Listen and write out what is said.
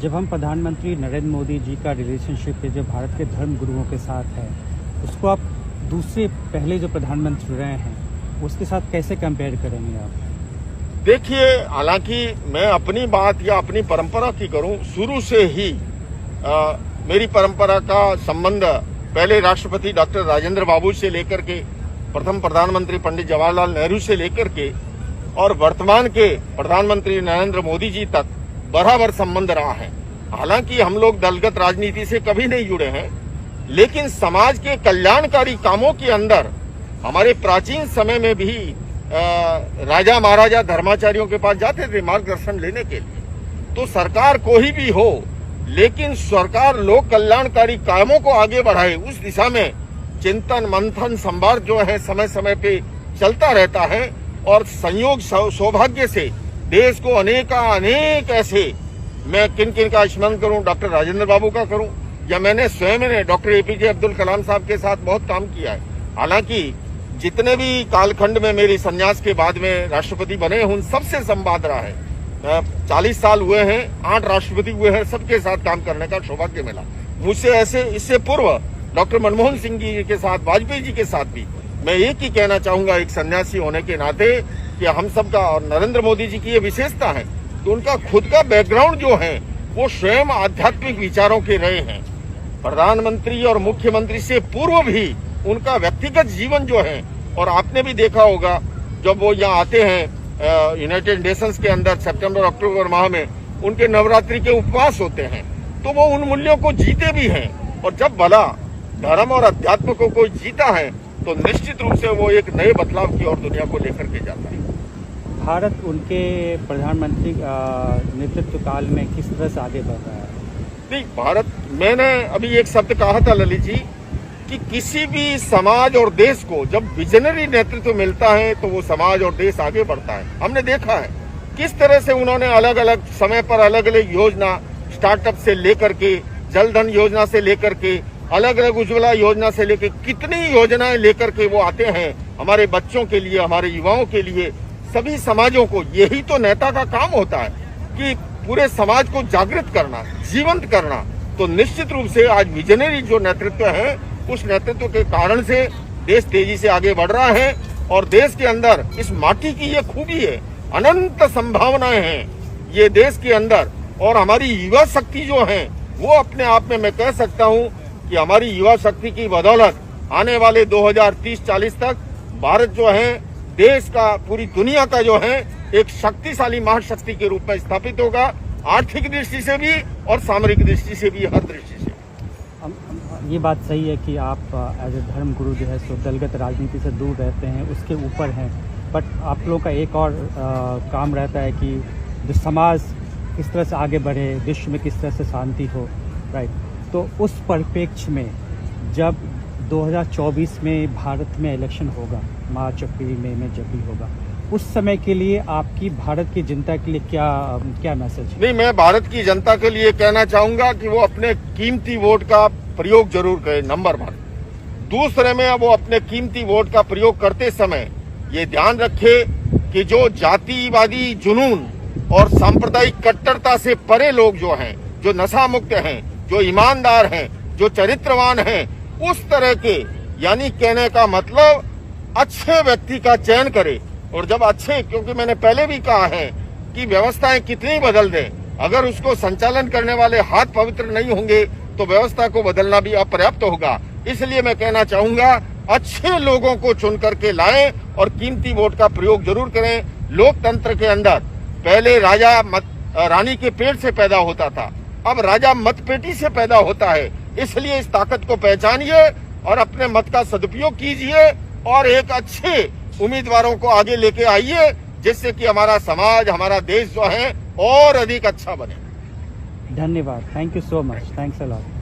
जब हम प्रधानमंत्री नरेंद्र मोदी जी का रिलेशनशिप जो भारत के धर्म गुरुओं के साथ है, उसको आप दूसरे पहले जो प्रधानमंत्री रहे हैं उसके साथ कैसे कंपेयर करेंगे आप? देखिए, हालांकि मैं अपनी बात या अपनी परंपरा की करूं, शुरू से ही मेरी परंपरा का संबंध पहले राष्ट्रपति डॉक्टर राजेंद्र बाबू से लेकर के, प्रथम प्रधानमंत्री पंडित जवाहरलाल नेहरू से लेकर के और वर्तमान के प्रधानमंत्री नरेंद्र मोदी जी तक बराबर संबंध रहा है। हालांकि हम लोग दलगत राजनीति से कभी नहीं जुड़े हैं, लेकिन समाज के कल्याणकारी कामों के अंदर हमारे प्राचीन समय में भी राजा महाराजा धर्माचार्यों के पास जाते थे मार्गदर्शन लेने के लिए। तो सरकार कोई भी हो, लेकिन सरकार लोक कल्याणकारी कामों को आगे बढ़ाए, उस दिशा में चिंतन मंथन संवाद जो है समय समय पे चलता रहता है। और संयोग सौभाग्य से देश को अनेक ऐसे, मैं किन किन का स्मरण करूं, डॉक्टर राजेंद्र बाबू का करूं या मैंने स्वयं डॉक्टर एपीजे अब्दुल कलाम साहब के साथ बहुत काम किया है। हालांकि जितने भी कालखंड में मेरी संन्यास के बाद में राष्ट्रपति बने, उन सबसे संवाद रहा है। 40 साल हुए हैं, 8 राष्ट्रपति हुए हैं, सबके साथ काम करने का सौभाग्य मिला मुझसे। ऐसे इससे पूर्व डॉक्टर मनमोहन सिंह जी के साथ, वाजपेयी जी के साथ भी मैं एक ही कहना चाहूंगा, एक सन्यासी होने के नाते, कि हम सबका और नरेंद्र मोदी जी की ये विशेषता है कि उनका खुद का बैकग्राउंड जो है वो स्वयं आध्यात्मिक विचारों के रहे हैं। प्रधानमंत्री और मुख्यमंत्री से पूर्व भी उनका व्यक्तिगत जीवन जो है, और आपने भी देखा होगा जब वो यहाँ आते हैं यूनाइटेड नेशंस के अंदर सितंबर अक्टूबर माह में, उनके नवरात्रि के उपवास होते हैं, तो वो उन मूल्यों को जीते भी हैं। और जब भला धर्म और अध्यात्म को कोई जीता है तो निश्चित रूप से वो एक नए बदलाव की ओर दुनिया को लेकर के जाता है। भारत उनके प्रधानमंत्री नेतृत्व काल में किस तरह से आगे बढ़ रहा है? नहीं, भारत, मैंने अभी एक शब्द कहा था ललित जी, कि किसी भी समाज और देश को जब विजनरी नेतृत्व मिलता है तो वो समाज और देश आगे बढ़ता है। हमने देखा है किस तरह से उन्होंने अलग अलग समय पर अलग अलग योजना, स्टार्टअप से लेकर के, जल धन योजना से लेकर के, अलग अलग उज्ज्वला योजना से लेकर कितनी योजनाएं लेकर के वो आते हैं हमारे बच्चों के लिए, हमारे युवाओं के लिए, सभी समाजों को। यही तो नेता का काम होता है कि पूरे समाज को जागृत करना, जीवंत करना। तो निश्चित रूप से आज विजनरी जो नेतृत्व है, उस नेतृत्व के कारण से देश तेजी से आगे बढ़ रहा है। और देश के अंदर इस माटी की ये खूबी है, अनंत संभावनाएं हैं ये देश के अंदर। और हमारी युवा शक्ति जो है वो अपने आप में मैं कह सकता हूँ कि हमारी युवा शक्ति की बदौलत आने वाले 2030-40 तक भारत जो है देश का, पूरी दुनिया का जो है एक शक्तिशाली महाशक्ति के रूप में स्थापित होगा, आर्थिक दृष्टि से भी और सामरिक दृष्टि से भी, हर दृष्टि से। ये बात सही है कि आप एज ए धर्म गुरु जो है सो दलगत राजनीति से दूर रहते हैं, उसके ऊपर हैं, बट आप लोगों का एक और काम रहता है कि जो समाज किस तरह से आगे बढ़े, विश्व में किस तरह से शांति हो, राइट? तो उस परिप्रेक्ष्य में जब 2024 में भारत में इलेक्शन होगा, मार्च अप्रैल मई में जब भी होगा, उस समय के लिए आपकी भारत की जनता के लिए क्या मैसेज है? नहीं, मैं भारत की जनता के लिए कहना चाहूंगा कि वो अपने कीमती वोट का प्रयोग जरूर करें, नंबर 1। दूसरे में वो अपने कीमती वोट का प्रयोग करते समय ये ध्यान रखे कि जो जातिवादी जुनून और सांप्रदायिक कट्टरता से परे लोग जो हैं, जो नशा मुक्त हैं, जो ईमानदार हैं, जो चरित्रवान हैं, उस तरह के, यानी कहने का मतलब अच्छे व्यक्ति का चयन करे। और जब अच्छे, क्योंकि मैंने पहले भी कहा है कि व्यवस्थाएं कितनी बदल दें, अगर उसको संचालन करने वाले हाथ पवित्र नहीं होंगे तो व्यवस्था को बदलना भी अपर्याप्त होगा। इसलिए मैं कहना चाहूंगा अच्छे लोगों को चुन करके लाएं और कीमती वोट का प्रयोग जरूर करें। लोकतंत्र के अंदर पहले राजा रानी के पेट से पैदा होता था, अब राजा मतपेटी से पैदा होता है। इसलिए इस ताकत को पहचानिए और अपने मत का सदुपयोग कीजिए और एक अच्छे उम्मीदवारों को आगे लेके आइए, जिससे कि हमारा समाज, हमारा देश जो है और अधिक अच्छा बने। धन्यवाद, thank you so much, thanks a lot.